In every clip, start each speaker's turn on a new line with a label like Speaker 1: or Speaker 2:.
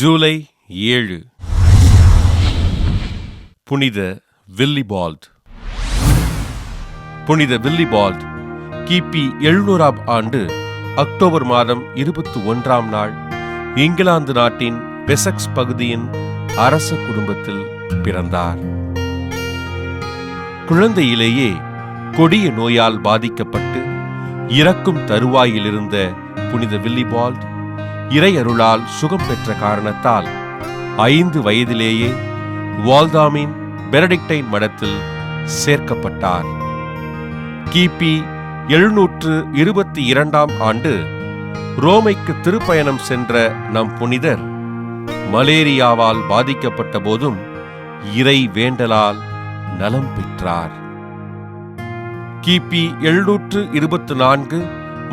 Speaker 1: ஜூலை 7 புனித வில்லிபால்ட். புனித வில்லிபால்ட் கிபி 700ஆம் ஆண்டு அக்டோபர் மாதம் 21ஆம் நாள் இங்கிலாந்து நாட்டின் வெசக்ஸ் பகுதியின் அரச குடும்பத்தில் பிறந்தார். குழந்தையிலேயே கொடிய நோயால் பாதிக்கப்பட்டு இறக்கும் தருவாயில் இருந்த புனித வில்லிபால்ட் இறையருளால் சுகம் பெற்ற காரணத்தால் 5 வயதிலேயே வால்தாமின் பெனடிக்டைன் மடத்தில் சேர்க்கப்பட்டார். கிபி 722ஆம் ஆண்டு ரோமைக்கு திருப்பயணம் சென்ற நம் புனிதர் மலேரியாவால் பாதிக்கப்பட்ட போதும் இறை வேண்டலால் நலம் பெற்றார். கிபி 724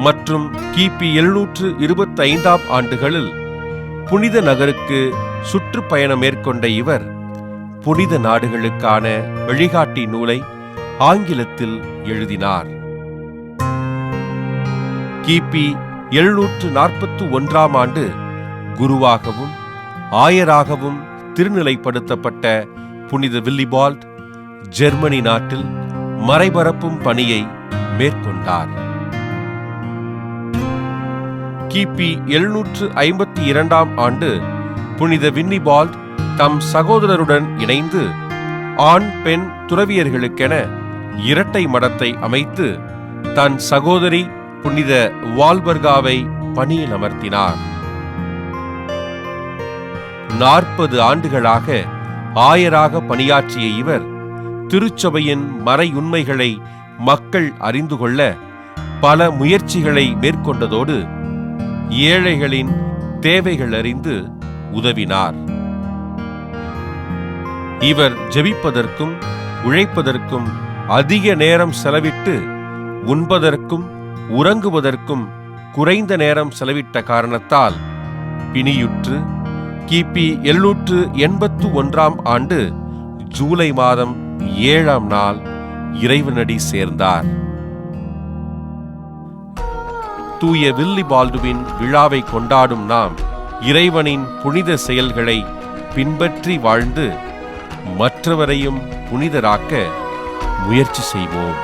Speaker 1: மற்றும் கிபி 725ஆம் ஆண்டுகளில் புனித நகருக்கு சுற்றுப்பயணம் மேற்கொண்ட இவர் புனித நாடுகளுக்கான வழிகாட்டி நூலை ஆங்கிலத்தில் எழுதினார். கிபி 741ஆம் ஆண்டு குருவாகவும் ஆயராகவும் திருநிலைப்படுத்தப்பட்ட புனித வில்லிபால்ட் ஜெர்மனி நாட்டில் மறைபரப்பும் பணியை மேற்கொண்டார். கிபி 752ஆம் ஆண்டு புனித வில்லிபால்ட் தம் சகோதரருடன் இணைந்து ஆண் பெண் துறவியர்களுக்கென இரட்டை மடத்தை அமைத்து தன் சகோதரி புனித வால்பர்காவை பணியில் அமர்த்தினார். 40 ஆண்டுகளாக ஆயராக பணியாற்றிய இவர் திருச்சபையின் மறையுண்மைகளை மக்கள் அறிந்து கொள்ள பல முயற்சிகளை மேற்கொண்டதோடு ஏழைகளின் தேவைகள் அறிந்து உதவினார். இவர் ஜெபிப்பதற்கும் உழைப்பதற்கும் அதிக நேரம் செலவிட்டு உண்பதற்கும் உறங்குவதற்கும் குறைந்த நேரம் செலவிட்ட காரணத்தால் பிணியுற்று கிபி 781ஆம் ஆண்டு ஜூலை மாதம் 7ஆம் நாள் இறைவனடி சேர்ந்தார். தூய வில்லிபால்டுவின் விழாவை கொண்டாடும் நாம் இறைவனின் புனித செயல்களை பின்பற்றி வாழ்ந்து மற்றவரையும் புனிதராக்க முயற்சி செய்வோம்.